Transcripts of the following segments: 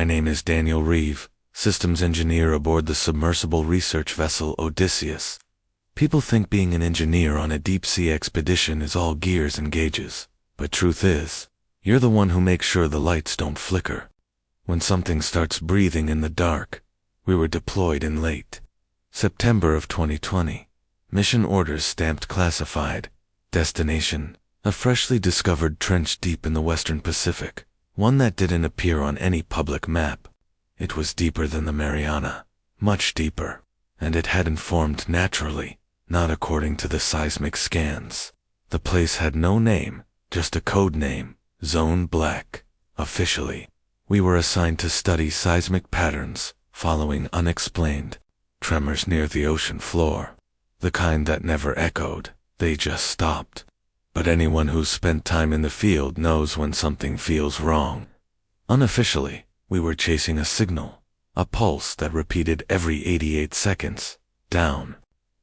My name is Daniel Reeve, systems engineer aboard the submersible research vessel Odysseus. People think being an engineer on a deep-sea expedition is all gears and gauges, but truth is, you're the one who makes sure the lights don't flicker. When something starts breathing in the dark, we were deployed in late September of 2020. Mission orders stamped classified. Destination, a freshly discovered trench deep in the western Pacific, one that didn't appear on any public map. It was deeper than the Mariana, much deeper, and it hadn't formed naturally, not according to the seismic scans. The place had no name, just a code name, Zone Black. Officially, we were assigned to study seismic patterns following unexplained tremors near the ocean floor. The kind that never echoed, they just stopped. But anyone who's spent time in the field knows when something feels wrong. Unofficially, we were chasing a signal, a pulse that repeated every 88 seconds, down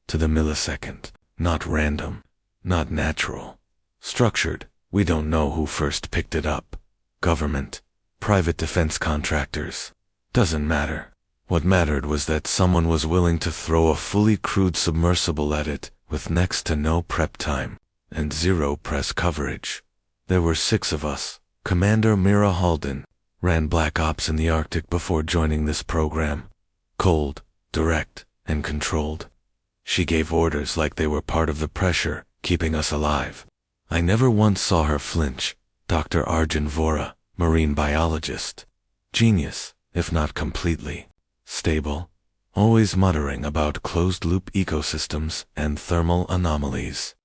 to the millisecond. Not random, not natural. Structured, we don't know who first picked it up. Government, private defense contractors. Doesn't matter. What mattered was that someone was willing to throw a fully crewed submersible at it with next to no prep time and zero press coverage. There were 6 of us. Commander Mira Halden ran Black Ops in the Arctic before joining this program. Cold, direct, and controlled. She gave orders like they were part of the pressure, keeping us alive. I never once saw her flinch. Dr. Arjun Vora, marine biologist. Genius, if not completely stable, always muttering about closed-loop ecosystems and thermal anomalies.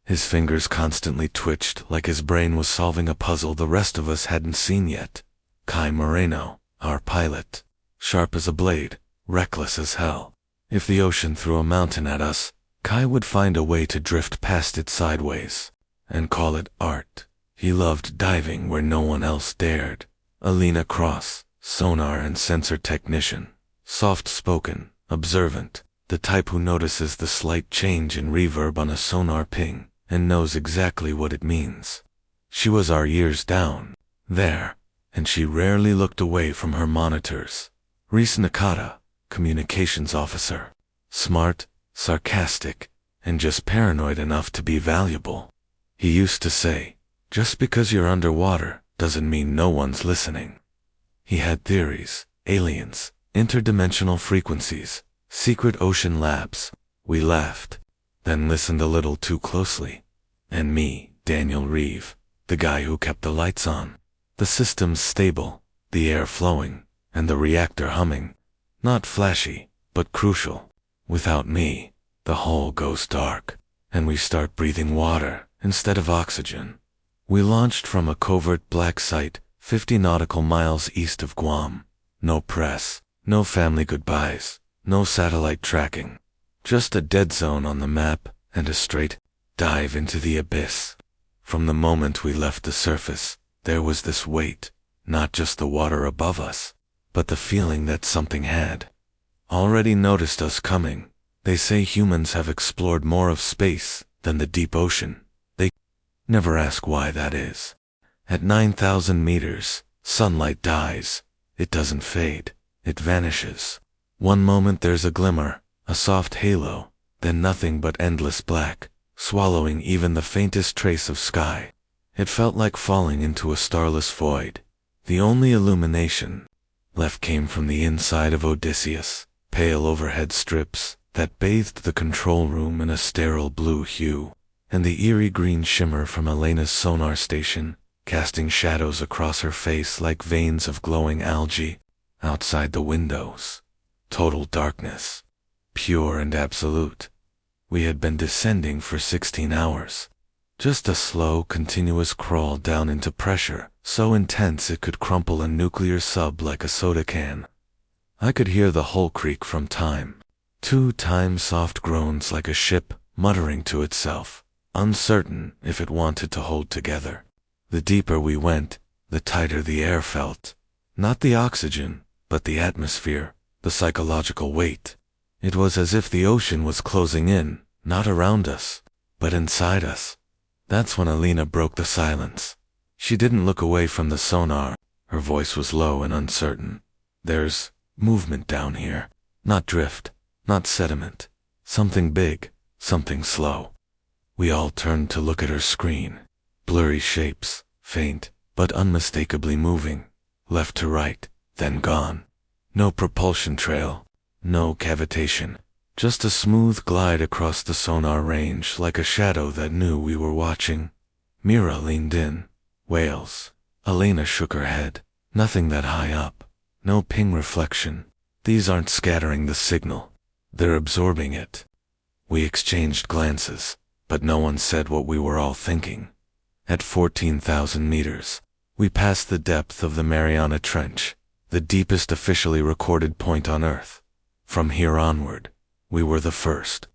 His fingers constantly twitched like his brain was solving a puzzle the rest of us hadn't seen yet. Kai Moreno, our pilot, sharp as a blade, reckless as hell. If the ocean threw a mountain at us, Kai would find a way to drift past it sideways and call it art. He loved diving where no one else dared. Alina Cross, sonar and sensor technician. Soft-spoken, observant, the type who notices the slight change in reverb on a sonar ping and knows exactly what it means. She was our years down there, and she rarely looked away from her monitors. Reese Nakata, communications officer. Smart, sarcastic, and just paranoid enough to be valuable. He used to say, just because you're underwater doesn't mean no one's listening. He had theories, aliens, interdimensional frequencies, secret ocean labs. We laughed, then listened a little too closely. And me, Daniel Reeve, the guy who kept the lights on, the systems stable, the air flowing, and the reactor humming. Not flashy, but crucial. Without me, the hull goes dark, and we start breathing water instead of oxygen. We launched from a covert black site 50 nautical miles east of Guam. No press. No family goodbyes, no satellite tracking, just a dead zone on the map and a straight dive into the abyss. From the moment we left the surface, there was this weight, not just the water above us, but the feeling that something had already noticed us coming. They say humans have explored more of space than the deep ocean. They never ask why that is. At 9,000 meters, sunlight dies. It doesn't fade. It vanishes. One moment there's a glimmer, a soft halo, then nothing but endless black, swallowing even the faintest trace of sky. It felt like falling into a starless void. The only illumination left came from the inside of Odysseus, pale overhead strips that bathed the control room in a sterile blue hue, and the eerie green shimmer from Elena's sonar station, casting shadows across her face like veins of glowing algae. Outside the windows, total darkness, pure and absolute. We had been descending for 16 hours. Just a slow, continuous crawl down into pressure, so intense it could crumple a nuclear sub like a soda can. I could hear the hull creak from time to time, soft groans like a ship muttering to itself, uncertain if it wanted to hold together. The deeper we went, the tighter the air felt. Not the oxygen, but the atmosphere, the psychological weight. It was as if the ocean was closing in, not around us, but inside us. That's when Alina broke the silence. She didn't look away from the sonar, Her voice was low and uncertain. "There's movement down here. Not drift, not sediment. Something big, something slow." We all turned to look at her screen. Blurry shapes, faint, but unmistakably moving. Left to right, then gone. No propulsion trail, no cavitation. Just a smooth glide across the sonar range like a shadow that knew we were watching. Mira leaned in. "Whales." Elena shook her head. "Nothing that high up. No ping reflection. These aren't scattering the signal. They're absorbing it." We exchanged glances, but no one said what we were all thinking. At 14,000 meters, we passed the depth of the Mariana Trench, the deepest officially recorded point on Earth. From here onward, we were the first,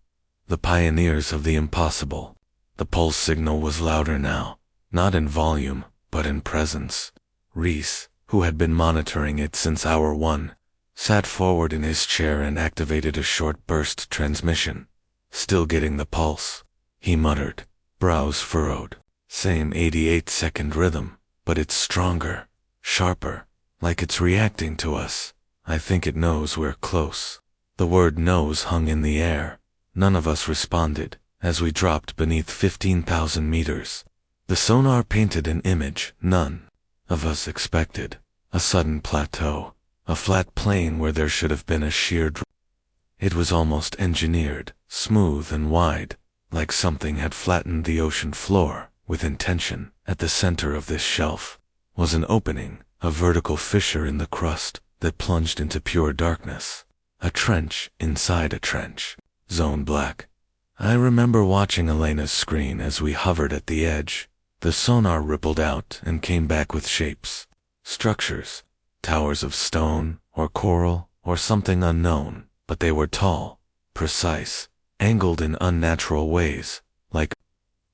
the pioneers of the impossible. The pulse signal was louder now, not in volume, but in presence. Reeve, who had been monitoring it since hour 1, sat forward in his chair and activated a short burst transmission. "Still getting the pulse," he muttered, brows furrowed. "Same 88-second rhythm, but it's stronger, sharper, like it's reacting to us. I think it knows we're close." The word "knows" hung in the air. None of us responded as we dropped beneath 15,000 meters. The sonar painted an image none of us expected. A sudden plateau, a flat plain where there should have been a sheer drop. It was almost engineered, smooth and wide, like something had flattened the ocean floor with intention. At the center of this shelf was an opening, a vertical fissure in the crust that plunged into pure darkness. A trench inside a trench, zone black. I remember watching Elena's screen as we hovered at the edge. The sonar rippled out and came back with shapes, structures, towers of stone or coral or something unknown, but they were tall, precise, angled in unnatural ways, like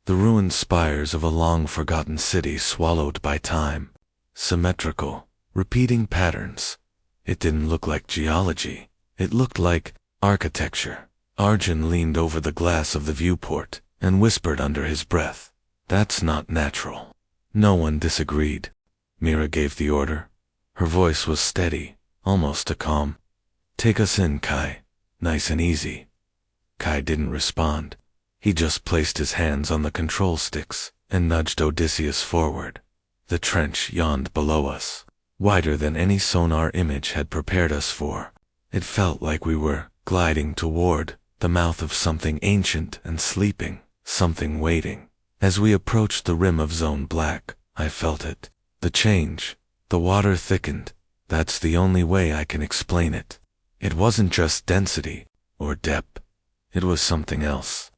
the ruined spires of a long-forgotten city swallowed by time. Symmetrical, repeating patterns. It didn't look like geology. It looked like architecture. Arjun leaned over the glass of the viewport and whispered under his breath, "That's not natural." No one disagreed. Mira gave the order. Her voice was steady, almost a calm. "Take us in, Kai. Nice and easy." Kai didn't respond. He just placed his hands on the control sticks and nudged Odysseus forward. The trench yawned below us, wider than any sonar image had prepared us for. It felt like we were gliding toward the mouth of something ancient and sleeping, something waiting. As we approached the rim of zone black, I felt it. The change. The water thickened. That's the only way I can explain it. It wasn't just density or depth. It was something else.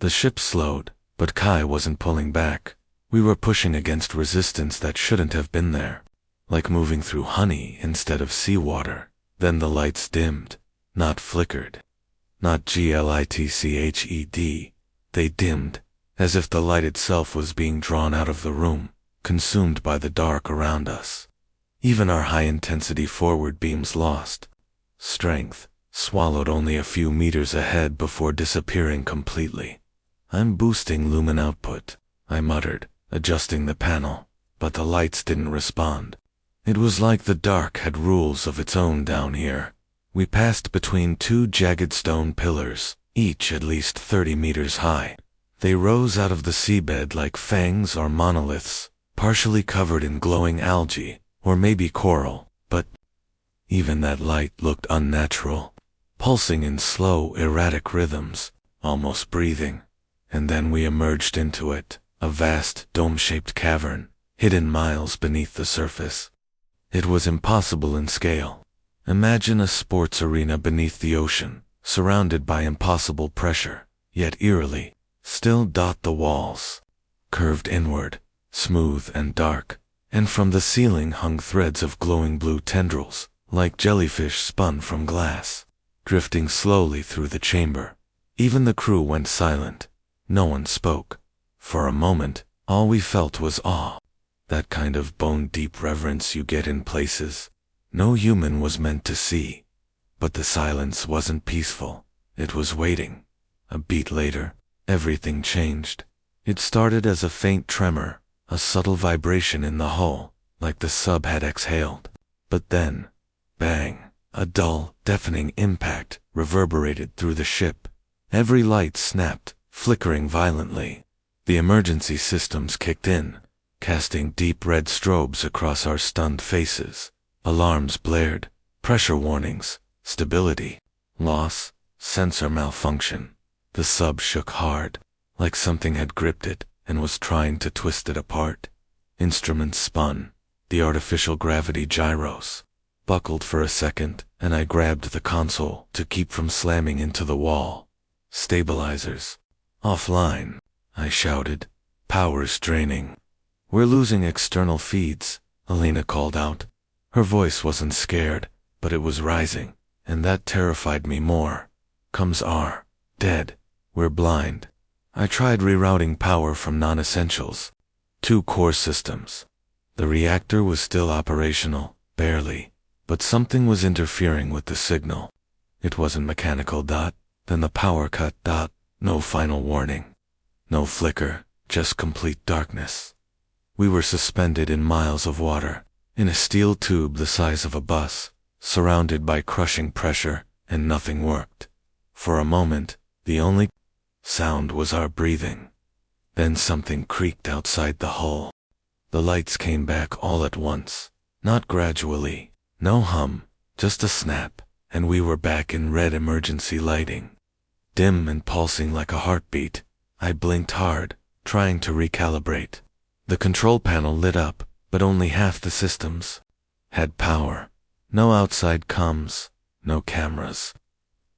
The ship slowed, but Kai wasn't pulling back. We were pushing against resistance that shouldn't have been there, like moving through honey instead of seawater. Then the lights dimmed, not flickered, not glitched. They dimmed, as if the light itself was being drawn out of the room, consumed by the dark around us. Even our high-intensity forward beams lost strength, swallowed only a few meters ahead before disappearing completely. "I'm boosting lumen output," I muttered, adjusting the panel, but the lights didn't respond. It was like the dark had rules of its own down here. We passed between two jagged stone pillars, each at least 30 meters high. They rose out of the seabed like fangs or monoliths, partially covered in glowing algae, or maybe coral, but even that light looked unnatural, pulsing in slow, erratic rhythms, almost breathing. And then we emerged into it, a vast, dome-shaped cavern, hidden miles beneath the surface. It was impossible in scale. Imagine a sports arena beneath the ocean, surrounded by impossible pressure, yet eerily, still dot the walls. Curved inward, smooth and dark, and from the ceiling hung threads of glowing blue tendrils, like jellyfish spun from glass, drifting slowly through the chamber. Even the crew went silent. No one spoke. For a moment, all we felt was awe. That kind of bone-deep reverence you get in places no human was meant to see. But the silence wasn't peaceful. It was waiting. A beat later, everything changed. It started as a faint tremor, a subtle vibration in the hull, like the sub had exhaled. But then, bang, a dull, deafening impact reverberated through the ship. Every light snapped, flickering violently. The emergency systems kicked in, casting deep red strobes across our stunned faces. Alarms blared, pressure warnings, stability, loss, sensor malfunction. The sub shook hard, like something had gripped it and was trying to twist it apart. Instruments spun, the artificial gravity gyros buckled for a second, and I grabbed the console to keep from slamming into the wall. Stabilizers offline, I shouted. Power's draining. We're losing external feeds, Elena called out. Her voice wasn't scared, but it was rising, and that terrified me more. Comes R. Dead. We're blind. I tried rerouting power from non-essentials. 2 core systems. The reactor was still operational, barely, but something was interfering with the signal. It wasn't mechanical. Then the power cut. No final warning. No flicker, just complete darkness. We were suspended in miles of water, in a steel tube the size of a bus, surrounded by crushing pressure, and nothing worked. For a moment, the only sound was our breathing. Then something creaked outside the hull. The lights came back all at once, not gradually, no hum, just a snap, and we were back in red emergency lighting. Dim and pulsing like a heartbeat, I blinked hard, trying to recalibrate. The control panel lit up, but only half the systems had power. No outside comms, no cameras.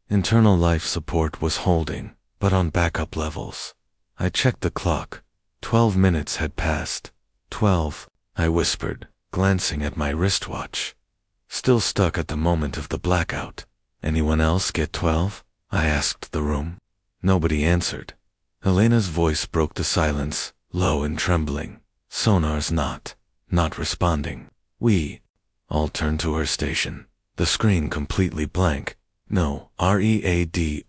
Internal life support was holding, but on backup levels. I checked the clock. 12 minutes had passed. 12, I whispered, glancing at my wristwatch. Still stuck at the moment of the blackout. Anyone else get 12? I asked the room. Nobody answered. Elena's voice broke the silence, low and trembling. Sonar's not responding. We all turned to her station. The screen completely blank. No READOUTS.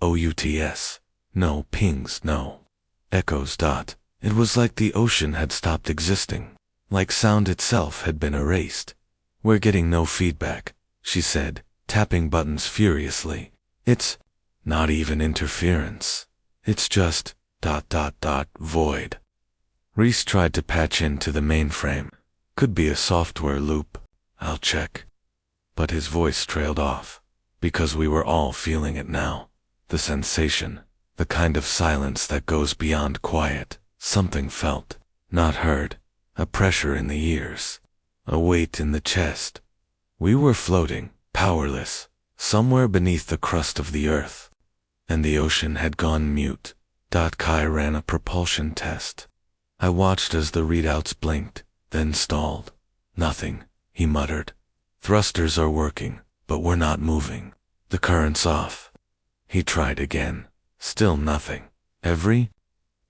No pings, no echoes. It was like the ocean had stopped existing, like sound itself had been erased. We're getting no feedback, she said, tapping buttons furiously. It's not even interference. It's just ... void. Reese tried to patch into the mainframe. Could be a software loop. I'll check. But his voice trailed off, because we were all feeling it now. The sensation, the kind of silence that goes beyond quiet. Something felt, not heard. A pressure in the ears. A weight in the chest. We were floating, powerless, somewhere beneath the crust of the earth. And the ocean had gone mute. Kai ran a propulsion test. I watched as the readouts blinked, then stalled. Nothing, he muttered. Thrusters are working, but we're not moving. The current's off. He tried again. Still nothing. Every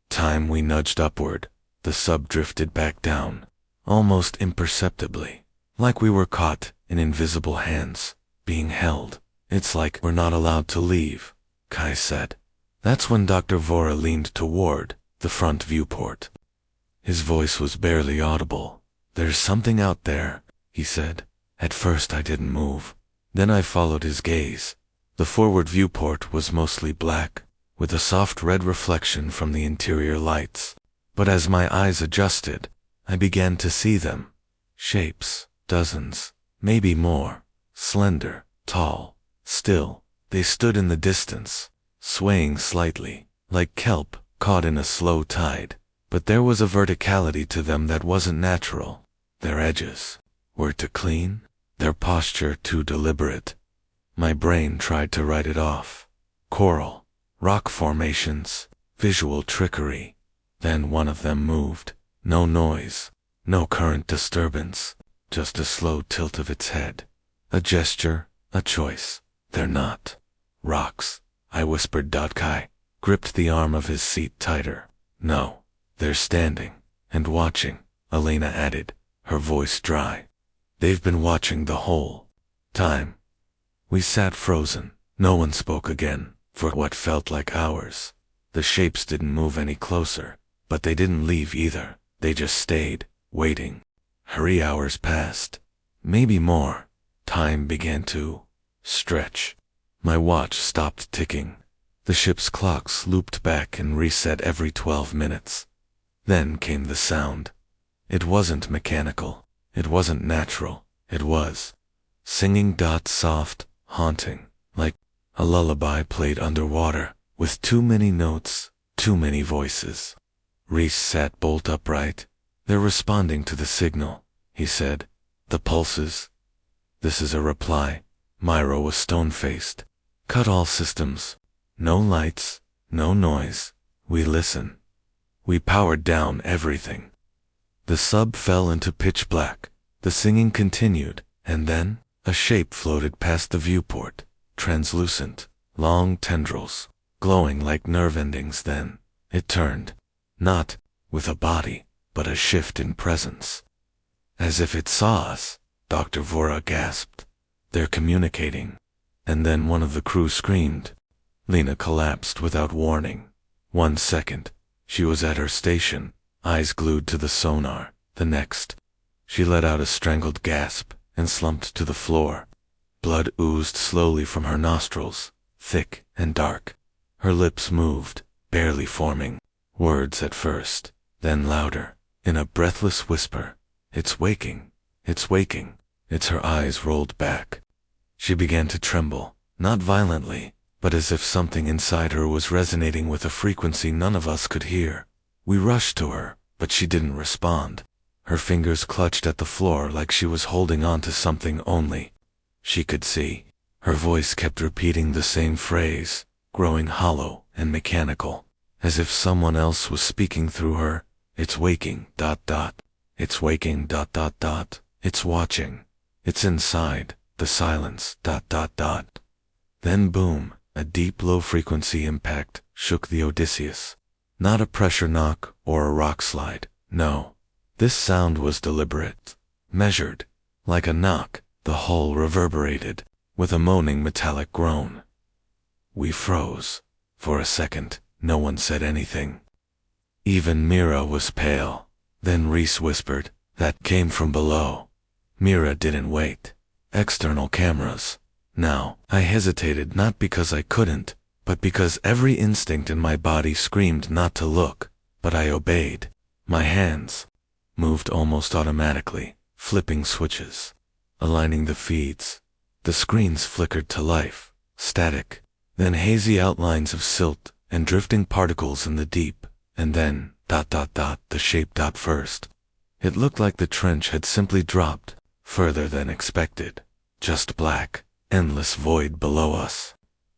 time we nudged upward, the sub drifted back down, almost imperceptibly, like we were caught in invisible hands, being held. It's like we're not allowed to leave, Kai said. That's when Dr. Vora leaned toward the front viewport. His voice was barely audible. There's something out there, he said. At first I didn't move. Then I followed his gaze. The forward viewport was mostly black, with a soft red reflection from the interior lights. But as my eyes adjusted, I began to see them. Shapes, dozens, maybe more, slender, tall, still. They stood in the distance, swaying slightly, like kelp caught in a slow tide. But there was a verticality to them that wasn't natural. Their edges were too clean, their posture too deliberate. My brain tried to write it off. Coral, rock formations, visual trickery. Then one of them moved. No noise, no current disturbance, just a slow tilt of its head. A gesture, a choice. They're not rocks, I whispered. Kai gripped the arm of his seat tighter. No, they're standing and watching, Elena added, her voice dry. They've been watching the whole time. We sat frozen. No one spoke again, for what felt like hours. The shapes didn't move any closer, but they didn't leave either. They just stayed, waiting. 3 hours passed. Maybe more. Time began to stretch. My watch stopped ticking. The ship's clocks looped back and reset every 12 minutes. Then came the sound. It wasn't mechanical. It wasn't natural. It was singing. Soft, haunting, like a lullaby played underwater, with too many notes, too many voices. Reese sat bolt upright. "They're responding to the signal," he said. "The pulses." "This is a reply." Myra was stone-faced. "Cut all systems. No lights, no noise. We listen." We powered down everything. The sub fell into pitch black. The singing continued, and then a shape floated past the viewport, translucent, long tendrils, glowing like nerve endings. Then it turned, not with a body, but a shift in presence. "As if it saw us," Dr. Vora gasped. "They're communicating." And then one of the crew screamed. Lena collapsed without warning. 1 second, she was at her station, eyes glued to the sonar. The next, she let out a strangled gasp and slumped to the floor. Blood oozed slowly from her nostrils, thick and dark. Her lips moved, barely forming words at first, then louder, in a breathless whisper. "It's waking. It's waking." Her eyes rolled back. She began to tremble, not violently, but as if something inside her was resonating with a frequency none of us could hear. We rushed to her, but she didn't respond. Her fingers clutched at the floor like she was holding on to something only she could see. Her voice kept repeating the same phrase, growing hollow and mechanical, as if someone else was speaking through her. "It's waking, ... It's waking, ... It's watching. It's inside, the silence, ... Then boom, a deep low-frequency impact shook the Odysseus. Not a pressure knock or a rock slide, no. This sound was deliberate, measured. Like a knock, the hull reverberated, with a moaning metallic groan. We froze. For a second, no one said anything. Even Mira was pale. Then Reese whispered, "That came from below." Mira didn't wait. "External cameras." Now, I hesitated not because I couldn't, but because every instinct in my body screamed not to look, but I obeyed. My hands moved almost automatically, flipping switches, aligning the feeds. The screens flickered to life, static, then hazy outlines of silt and drifting particles in the deep, and then, ... the shape. First, it looked like the trench had simply dropped, further than expected. Just black, endless void below us.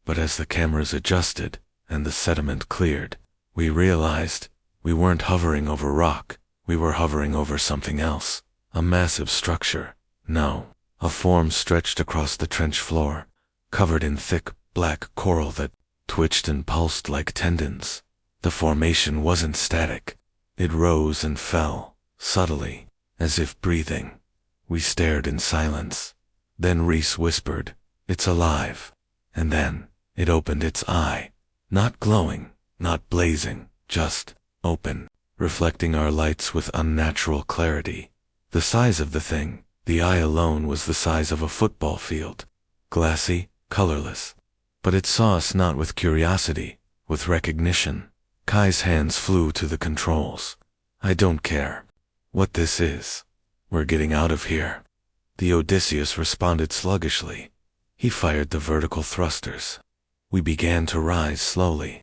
But as the cameras adjusted, and the sediment cleared, we realized we weren't hovering over rock, we were hovering over something else. A massive structure. No, a form stretched across the trench floor, covered in thick, black coral that twitched and pulsed like tendons. The formation wasn't static. It rose and fell, subtly, as if breathing. We stared in silence. Then Reese whispered, "It's alive." And then, it opened its eye. Not glowing, not blazing, just open, reflecting our lights with unnatural clarity. The size of the thing, the eye alone was the size of a football field. Glassy, colorless. But it saw us not with curiosity, with recognition. Kai's hands flew to the controls. "I don't care what this is. We're getting out of here." The Odysseus responded sluggishly. He fired the vertical thrusters. We began to rise slowly,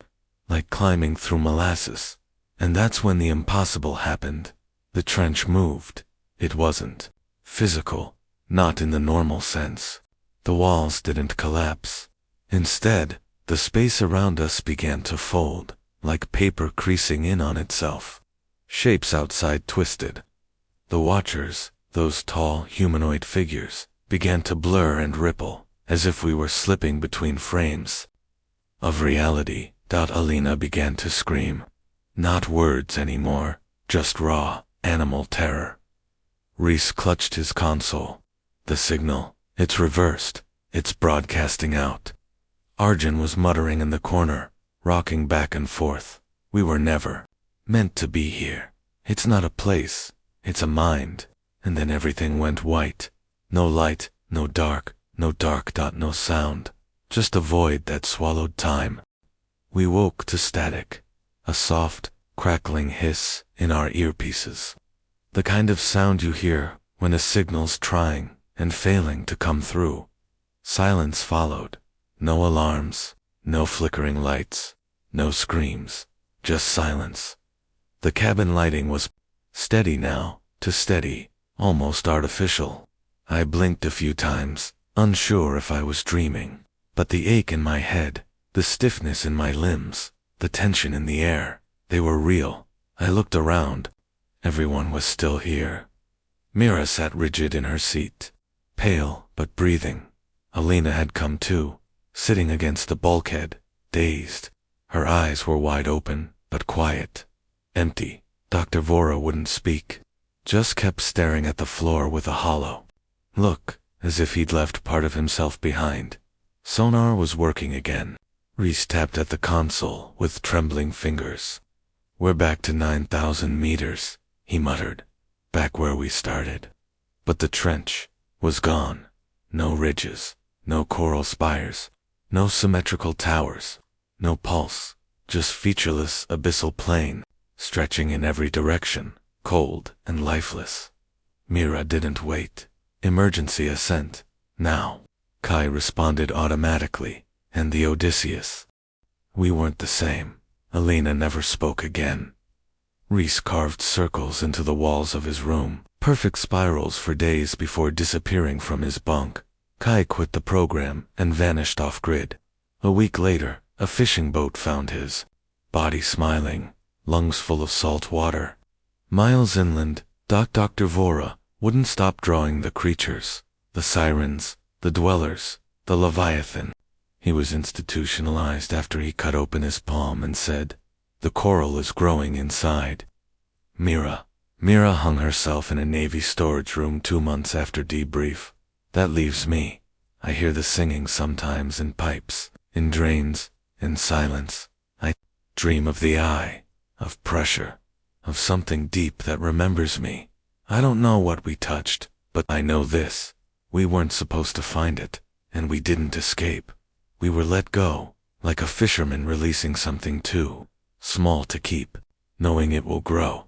like climbing through molasses. And that's when the impossible happened. The trench moved. It wasn't physical, not in the normal sense. The walls didn't collapse. Instead, the space around us began to fold, like paper creasing in on itself. Shapes outside twisted. The watchers, those tall, humanoid figures, began to blur and ripple, as if we were slipping between frames of reality. Alina began to scream. Not words anymore, just raw, animal terror. Reese clutched his console. The signal, it's reversed, it's broadcasting out. Arjun was muttering in the corner, rocking back and forth. We were never meant to be here. It's not a place, it's a mind. and then everything went white. No light, no dark, no dark. No sound. Just a void that swallowed time. We woke to static, a soft, crackling hiss in our earpieces. The kind of sound you hear when a signal's trying and failing to come through. Silence followed. No alarms, no flickering lights, no screams, just silence. The cabin lighting was steady now, to steady, almost artificial. I blinked a few times, unsure if I was dreaming, but the ache in my head, the stiffness in my limbs, the tension in the air, they were real. I looked around. Everyone was still here. Mira sat rigid in her seat, pale but breathing. Alina had come too, sitting against the bulkhead, dazed. Her eyes were wide open, but quiet. Empty. Dr. Vora wouldn't speak, just kept staring at the floor with a hollow look, as if he'd left part of himself behind. Sonar was working again. Reese tapped at the console with trembling fingers. "We're back to 9,000 meters, he muttered. "Back where we started." But the trench was gone. No ridges, no coral spires, no symmetrical towers, no pulse, just featureless abyssal plain, stretching in every direction, cold and lifeless. Mira didn't wait. Emergency ascent. Now. Kai responded automatically, and the Odysseus. We weren't the same. Alina never spoke again. Reese carved circles into the walls of his room, perfect spirals for days before disappearing from his bunk. Kai quit the program and vanished off-grid. A week later, a fishing boat found his body smiling, lungs full of salt water. Miles inland, Dr. Vora wouldn't stop drawing the creatures, the sirens, the dwellers, the Leviathan. He was institutionalized after he cut open his palm and said, "The coral is growing inside." Mira hung herself in a Navy storage room 2 months after debrief. That leaves me. I hear the singing sometimes in pipes, in drains, in silence. I dream of the eye, of pressure, of something deep that remembers me. I don't know what we touched, but I know this. We weren't supposed to find it, and we didn't escape. We were let go, like a fisherman releasing something too small to keep, knowing it will grow.